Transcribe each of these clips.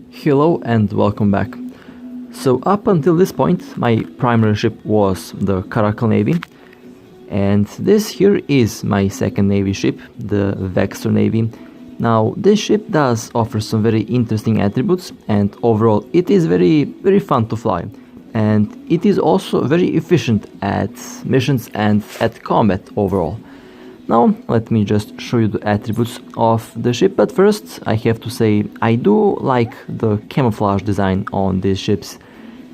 Hello and welcome back. So up until this point my primary ship was the Caracal Navy, and this here is my second Navy ship, the Vexor Navy. Now this ship does offer some very interesting attributes, and overall it is very fun to fly, and it is also very efficient at missions and at combat overall. Now let me just show you the attributes of the ship, but first I have to say I do like the camouflage design on these ships.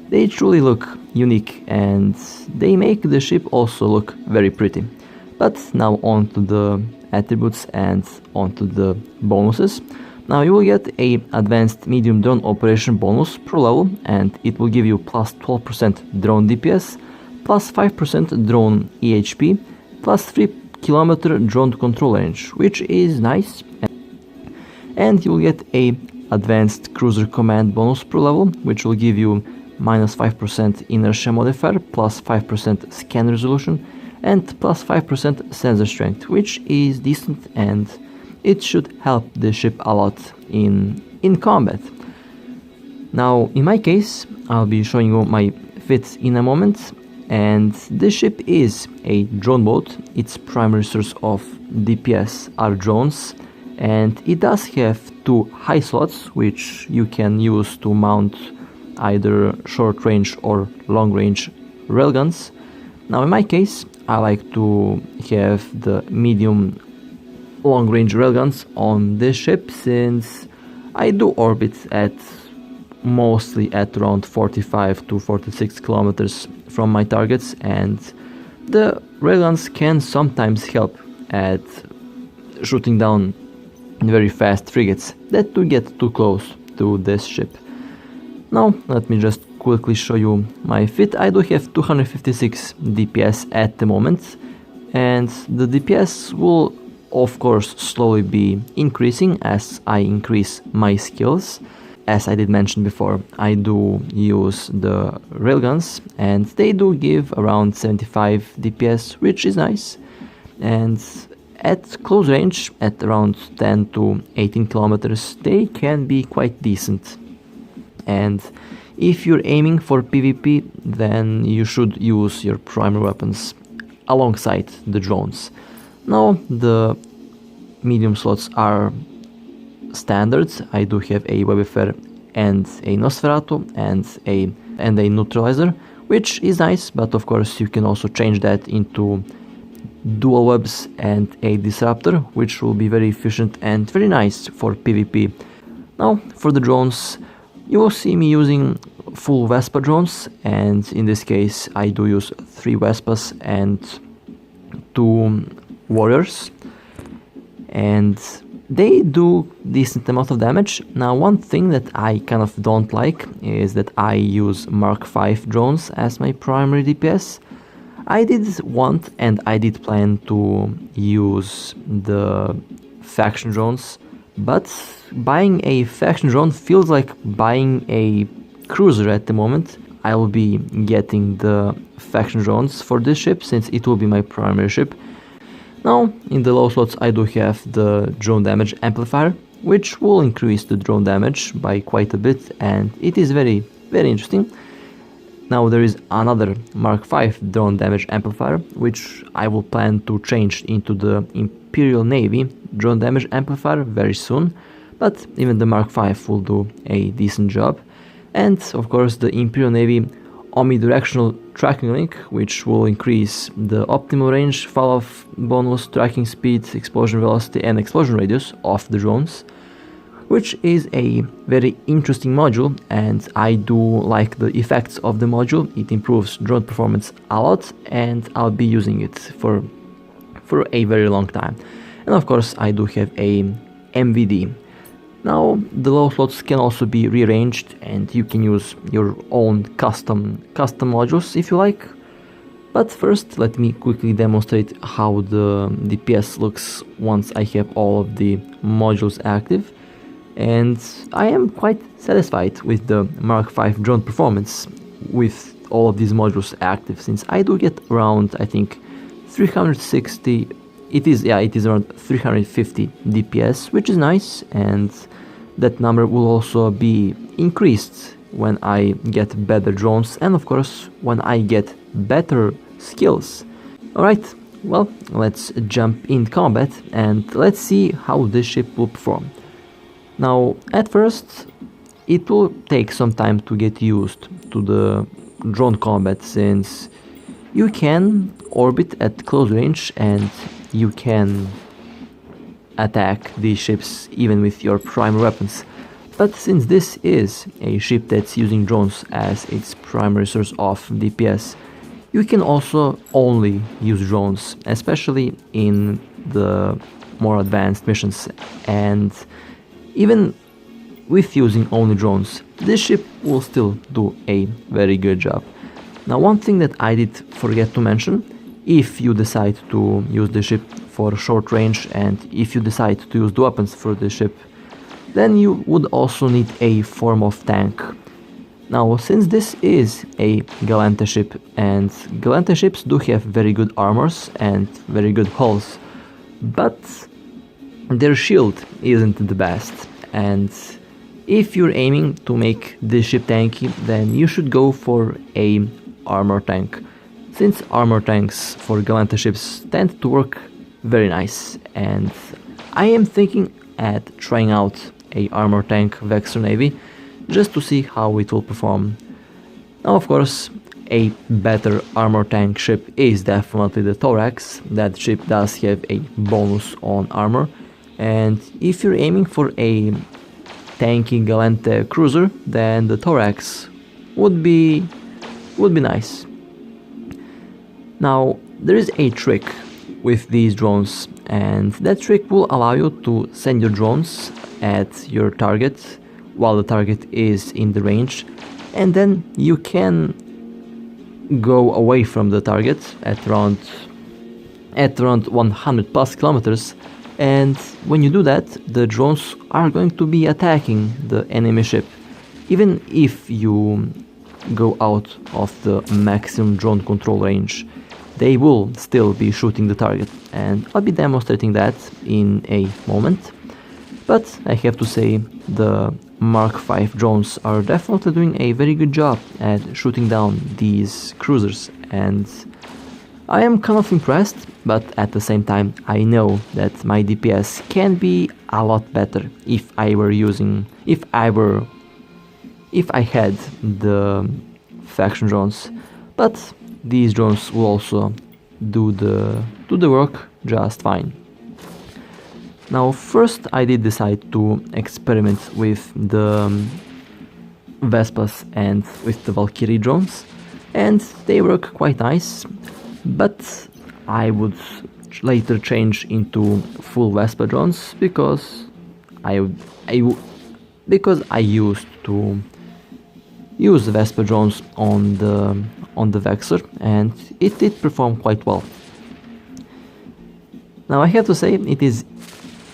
They truly look unique and they make the ship also look very pretty. But now on to the attributes and onto the bonuses. Now you will get a advanced medium drone operation bonus per level, and it will give you plus 12% drone DPS, plus 5% drone EHP, plus 3-kilometer drone control range, which is nice. And you will get a advanced cruiser command bonus per level, which will give you minus 5% inertia modifier, plus 5% scan resolution, and plus 5% sensor strength, which is decent and it should help the ship a lot in combat. Now in my case I'll be showing you my fit in a moment, and this ship is a drone boat. Its primary source of DPS are drones, and it does have two high slots which you can use to mount either short range or long range railguns. Now in my case I like to have the medium long range railguns on this ship, since I do orbit at mostly at around 45 to 46 kilometers from my targets, and the railguns can sometimes help at shooting down very fast frigates that do get too close to this ship. Now let me just quickly show you my fit. I do have 256 DPS at the moment, and the DPS will of course slowly be increasing as I increase my skills. As I did mention before, I do use the railguns and they do give around 75 DPS, which is nice, and at close range at around 10 to 18 kilometers they can be quite decent. And if you're aiming for PvP, then you should use your primary weapons alongside the drones. Now the medium slots are standard. I do have a Webifer and a Nosferatu and a neutralizer, which is nice, but of course you can also change that into dual webs and a disruptor, which will be very efficient and very nice for PvP. Now for the drones, you will see me using full Vespa drones, and in this case I do use 3 Vespas and 2 warriors, and they do decent amount of damage. Now one thing that I kind of don't like is that I use Mark 5 drones as my primary DPS. I did want and I did plan to use the faction drones, but buying a faction drone feels like buying a cruiser at the moment. I will be getting the faction drones for this ship since it will be my primary ship. Now in the low slots I do have the drone damage amplifier, which will increase the drone damage by quite a bit, and it is very interesting. Now there is another Mark 5 drone damage amplifier, which I will plan to change into the Imperial Navy drone damage amplifier very soon, but even the Mark 5 will do a decent job. And of course the Imperial Navy omnidirectional tracking link, which will increase the optimal range, fall-off bonus, tracking speed, explosion velocity and explosion radius of the drones, which is a very interesting module, and I do like the effects of the module. It improves drone performance a lot, and I'll be using it for a very long time. And of course I do have a MVD. Now the low slots can also be rearranged, and you can use your own custom modules if you like. But first let me quickly demonstrate how the DPS looks once I have all of the modules active. And I am quite satisfied with the Mark 5 drone performance with all of these modules active, since I do get around, I think, 360, it is around 350 DPS, which is nice, and that number will also be increased when I get better drones and of course when I get better skills. Alright, well, let's jump in combat and let's see how this ship will perform. Now, at first, it will take some time to get used to the drone combat, since you can orbit at close range and you can attack these ships even with your primary weapons. But since this is a ship that's using drones as its primary source of DPS, you can also only use drones, especially in the more advanced missions. And even with using only drones, this ship will still do a very good job. Now, one thing that I did forget to mention, if you decide to use the ship for short range and if you decide to use the weapons for the ship, then you would also need a form of tank. Now, since this is a Galanta ship, and Galanta ships do have very good armors and very good hulls, but their shield isn't the best, and if you're aiming to make this ship tanky, then you should go for a armor tank, since armor tanks for Galanta ships tend to work very nice, and I am thinking at trying out a armor tank Vexor Navy just to see how it will perform. Now, of course, a better armor tank ship is definitely the Thorax. That ship does have a bonus on armor, and if you're aiming for a tanky Galante cruiser, then the Thorax would be nice. Now, there is a trick with these drones, and that trick will allow you to send your drones at your target while the target is in the range, and then you can go away from the target at around 100 plus kilometers, and when you do that, the drones are going to be attacking the enemy ship. Even if you go out of the maximum drone control range, they will still be shooting the target, and I'll be demonstrating that in a moment. But I have to say, the Mark 5 drones are definitely doing a very good job at shooting down these cruisers, and I am kind of impressed, but at the same time I know that my DPS can be a lot better if I had the faction drones, but these drones will also do the work just fine. Now, first I did decide to experiment with the Vespas and with the Valkyrie drones, and they work quite nice, but I would later change into full Vespa drones because I used to use Vespa drones on the Vexor, and it did perform quite well. Now, I have to say, it is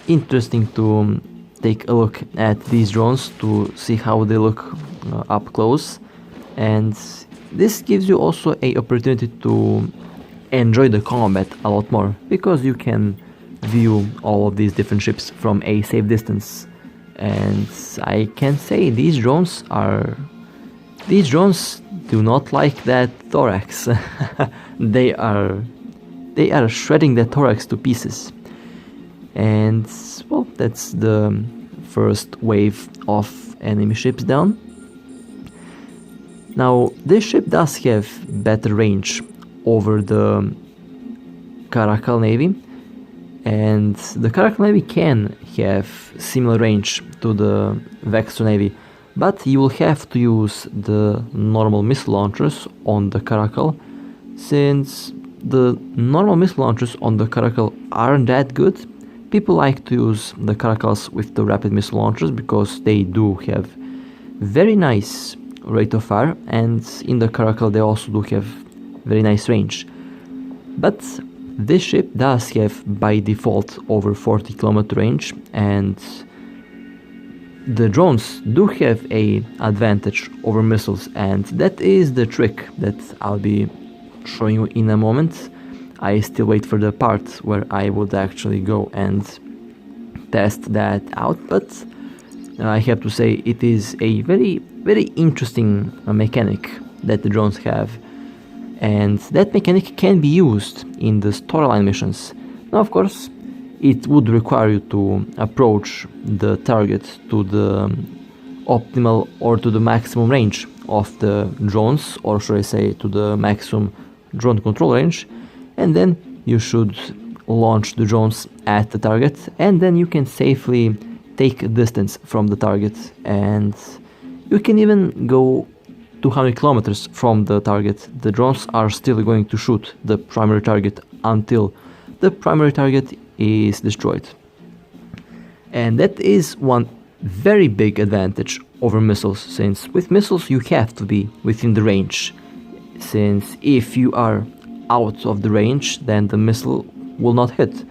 interesting to take a look at these drones to see how they look up close, and this gives you also an opportunity to enjoy the combat a lot more, because you can view all of these different ships from a safe distance. And I can say these drones do not like that Thorax. they are shredding the Thorax to pieces. And well, that's the first wave of enemy ships down. Now, this ship does have better range over the Caracal Navy, and the Caracal Navy can have similar range to the Vexor Navy, but you will have to use the normal missile launchers on the Caracal, since the normal missile launchers on the Caracal aren't that good. People like to use the Caracals with the rapid missile launchers because they do have very nice rate of fire, and in the Caracal they also do have very nice range. But this ship does have by default over 40 kilometer range, and the drones do have a advantage over missiles, and that is the trick that I'll be showing you in a moment. I still wait for the part where I would actually go and test that out, but I have to say it is a very interesting mechanic that the drones have, and that mechanic can be used in the storyline missions. Now, of course, it would require you to approach the target to the optimal or to the maximum range of the drones, or should I say to the maximum drone control range, and then you should launch the drones at the target, and then you can safely take a distance from the target, and you can even go 200 kilometers from the target. The drones are still going to shoot the primary target until the primary target is destroyed. And that is one very big advantage over missiles, since with missiles you have to be within the range, since if you are out of the range then the missile will not hit.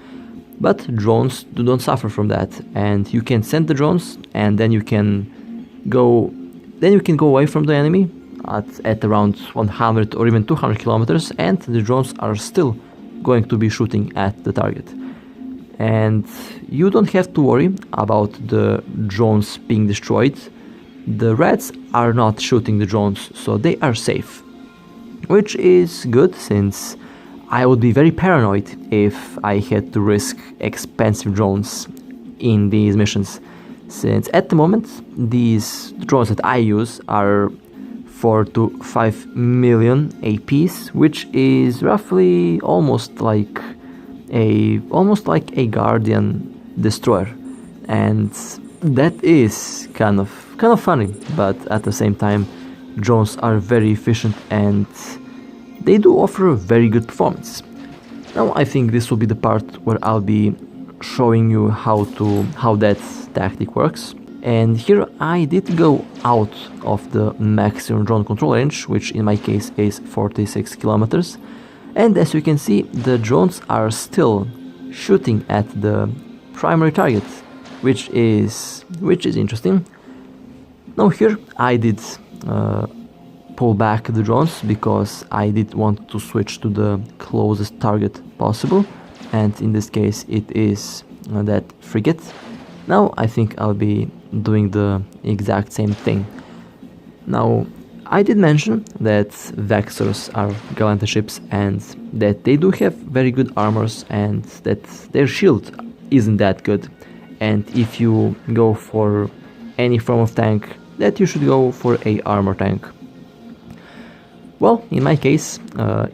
But drones do not suffer from that, and you can send the drones and then you can go away from the enemy at around 100 or even 200 kilometers, and the drones are still going to be shooting at the target. And you don't have to worry about the drones being destroyed. The rats are not shooting the drones, so they are safe, which is good, since I would be very paranoid if I had to risk expensive drones in these missions, since at the moment these drones that I use are 4 to 5 million APs, which is roughly almost like a Guardian destroyer, and that is kind of funny, but at the same time drones are very efficient and they do offer very good performance. Now I think this will be the part where I'll be showing you how that tactic works. And here I did go out of the maximum drone control range, which in my case is 46 kilometers. And as you can see, the drones are still shooting at the primary target, which is interesting. Now here I did pull back the drones because I did want to switch to the closest target possible, and in this case it is that frigate. Now I think I'll be doing the exact same thing. Now I did mention that Vexors are Galanta ships and that they do have very good armors and that their shield isn't that good, and if you go for any form of tank, that you should go for a armor tank. Well, in my case,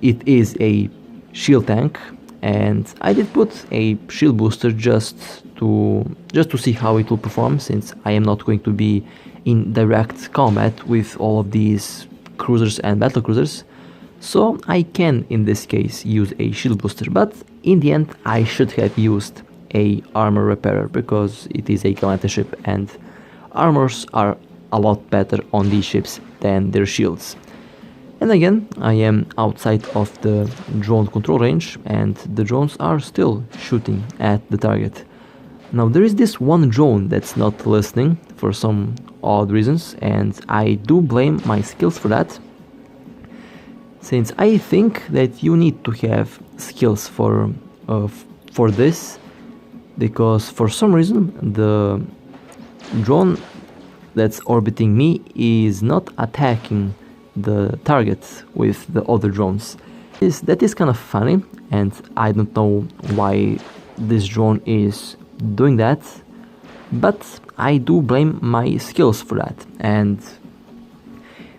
it is a shield tank, and I did put a shield booster just to see how it will perform, since I am not going to be in direct combat with all of these cruisers and battle cruisers. So I can, in this case, use a shield booster, but in the end I should have used a armor repairer because it is a Galanta ship and armors are a lot better on these ships than their shields. And again, I am outside of the drone control range and the drones are still shooting at the target. Now there is this one drone that's not listening for some odd reasons, and I do blame my skills for that, since I think that you need to have skills for this, because for some reason the drone that's orbiting me is not attacking the target with the other drones. That is kind of funny, and I don't know why this drone is doing that, but I do blame my skills for that. And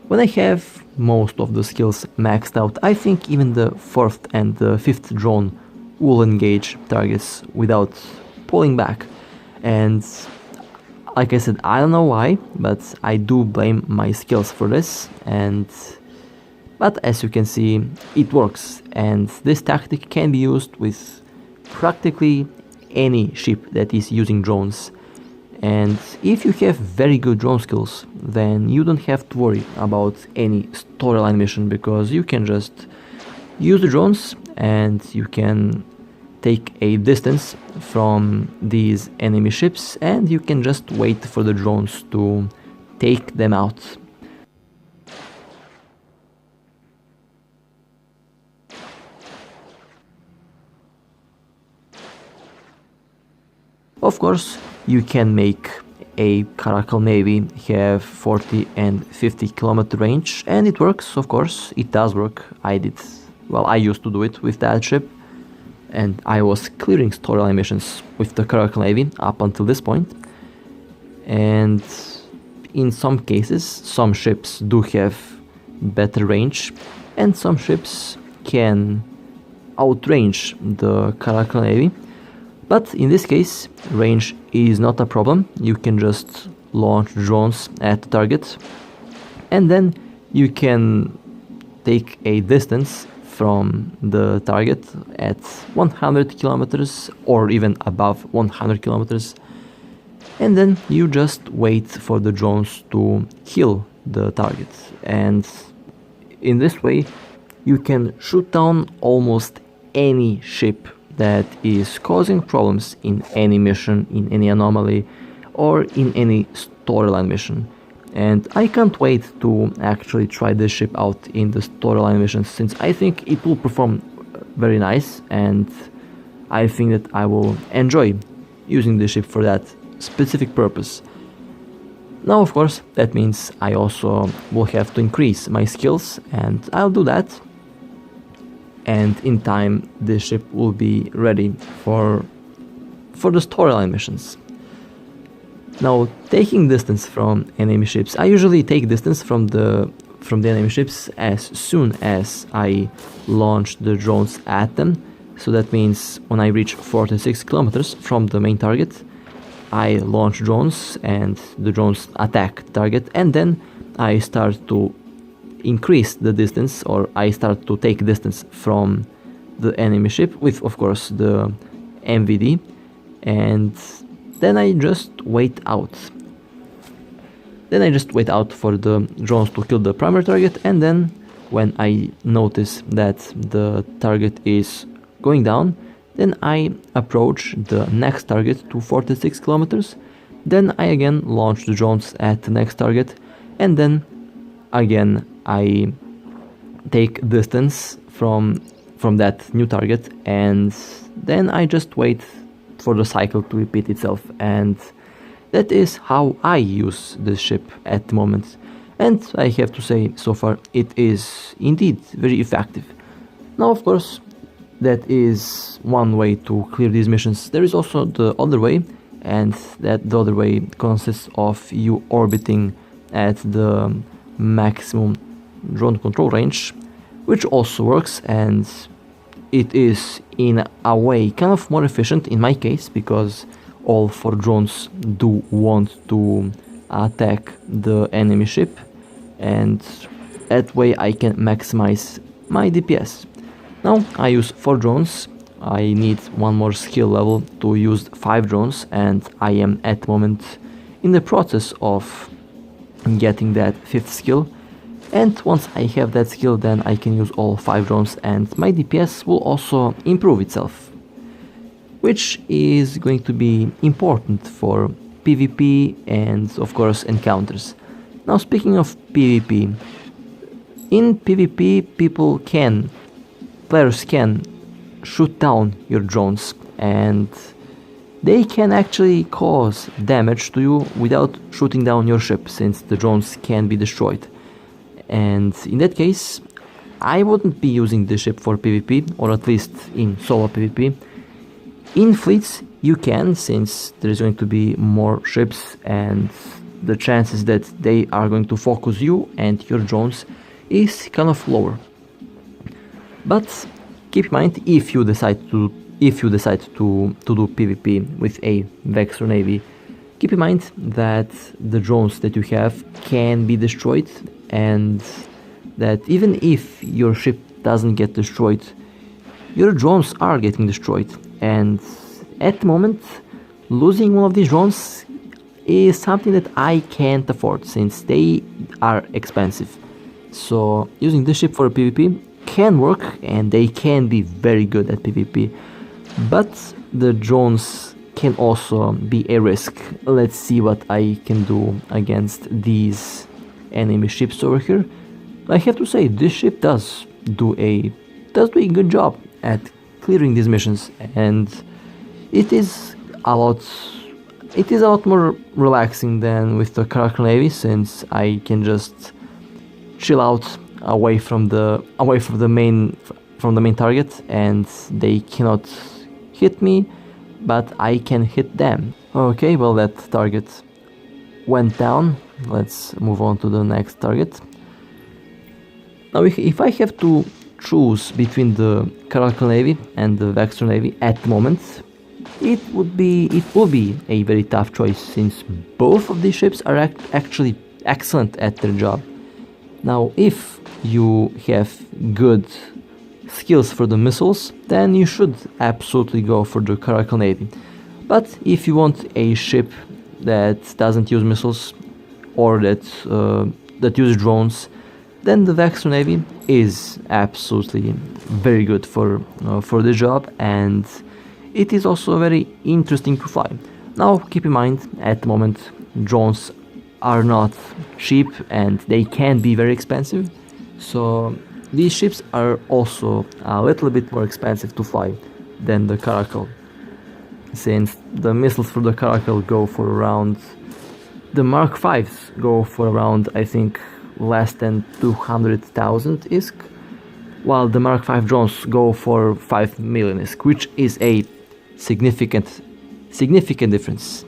when I have most of the skills maxed out, I think even the 4th and the 5th drone will engage targets without pulling back. And like I said, I don't know why, but I do blame my skills for this. But as you can see, it works, and this tactic can be used with practically any ship that is using drones. And if you have very good drone skills, then you don't have to worry about any storyline mission, because you can just use the drones and you can take a distance from these enemy ships and you can just wait for the drones to take them out. Of course, you can make a Caracal Navy have 40 and 50 kilometer range, and it works, of course, it does work. I used to do it with that ship, and I was clearing storyline missions with the Caracal Navy up until this point. And in some cases, some ships do have better range, and some ships can outrange the Caracal Navy. But in this case, range is not a problem. You can just launch drones at the target, and then you can take a distance from the target at 100 kilometers or even above 100 kilometers, and then you just wait for the drones to kill the target. And in this way, you can shoot down almost any ship that is causing problems in any mission, in any anomaly, or in any storyline mission. And I can't wait to actually try this ship out in the storyline missions, since I think it will perform very nice, and I think that I will enjoy using this ship for that specific purpose. Now, of course, that means I also will have to increase my skills, and I'll do that. And in time, this ship will be ready for the storyline missions. Now, taking distance from enemy ships, I usually take distance from the enemy ships as soon as I launch the drones at them. So that means when I reach 46 kilometers from the main target, I launch drones and the drones attack the target, and then I start to increase the distance, or I start to take distance from the enemy ship with, of course, the MVD, and then I just wait out. Then I just wait out for the drones to kill the primary target, and then when I notice that the target is going down, then I approach the next target to 46 kilometers. Then I again launch the drones at the next target, and then again I take distance from that new target, and then I just wait for the cycle to repeat itself. And that is how I use this ship at the moment, and I have to say, so far it is indeed very effective. Now, of course, that is one way to clear these missions. There is also the other way, and that the other way consists of you orbiting at the maximum drone control range, which also works, and it is in a way kind of more efficient in my case, because all 4 drones do want to attack the enemy ship, and that way I can maximize my DPS. Now I use 4 drones. I need one more skill level to use 5 drones, and I am at the moment in the process of getting that 5th skill. And once I have that skill, then I can use all 5 drones, and my DPS will also improve itself, which is going to be important for PvP and, of course, encounters. Now, speaking of PvP, in PvP players can shoot down your drones, and they can actually cause damage to you without shooting down your ship, since the drones can be destroyed. And in that case, I wouldn't be using this ship for PvP, or at least in solo PvP. In fleets you can, since there is going to be more ships, and the chances that they are going to focus you and your drones is kind of lower. But keep in mind, if you decide to do PvP with a Vexor Navy, keep in mind that the drones that you have can be destroyed, and that even if your ship doesn't get destroyed, your drones are getting destroyed. And at the moment, losing one of these drones is something that I can't afford, since they are expensive. So using this ship for PvP can work, and they can be very good at PvP, but the drones can also be a risk. Let's see what I can do against these enemy ships over here. I have to say, this ship does do a good job at clearing these missions, and it is a it is a lot more relaxing than with the Caracal Navy, since I can just chill out away from the main target, and they cannot hit me, but I can hit them. Okay, well, that target went down. Let's move on to the next target. Now, if I have to choose between the Caracal Navy and the Vexor Navy at the moment, it will be a very tough choice, since both of these ships are actually excellent at their job. Now, if you have good skills for the missiles, then you should absolutely go for the Caracal Navy. But if you want a ship that doesn't use missiles, or that uses drones, then the Vexor Navy is absolutely very good for the job, and it is also very interesting to fly. Now, keep in mind, at the moment, drones are not cheap and they can be very expensive, so these ships are also a little bit more expensive to fly than the Caracal, since the missiles for the Caracal go for around, the Mark 5s go for around, I think, less than 200,000 ISK, while the Mark 5 drones go for 5 million ISK, which is a significant difference.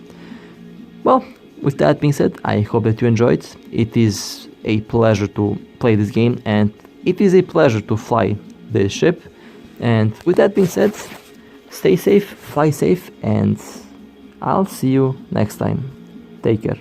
Well, with that being said, I hope that you enjoyed. It is a pleasure to play this game, and it is a pleasure to fly this ship. And with that being said, stay safe, fly safe, and I'll see you next time. Take care.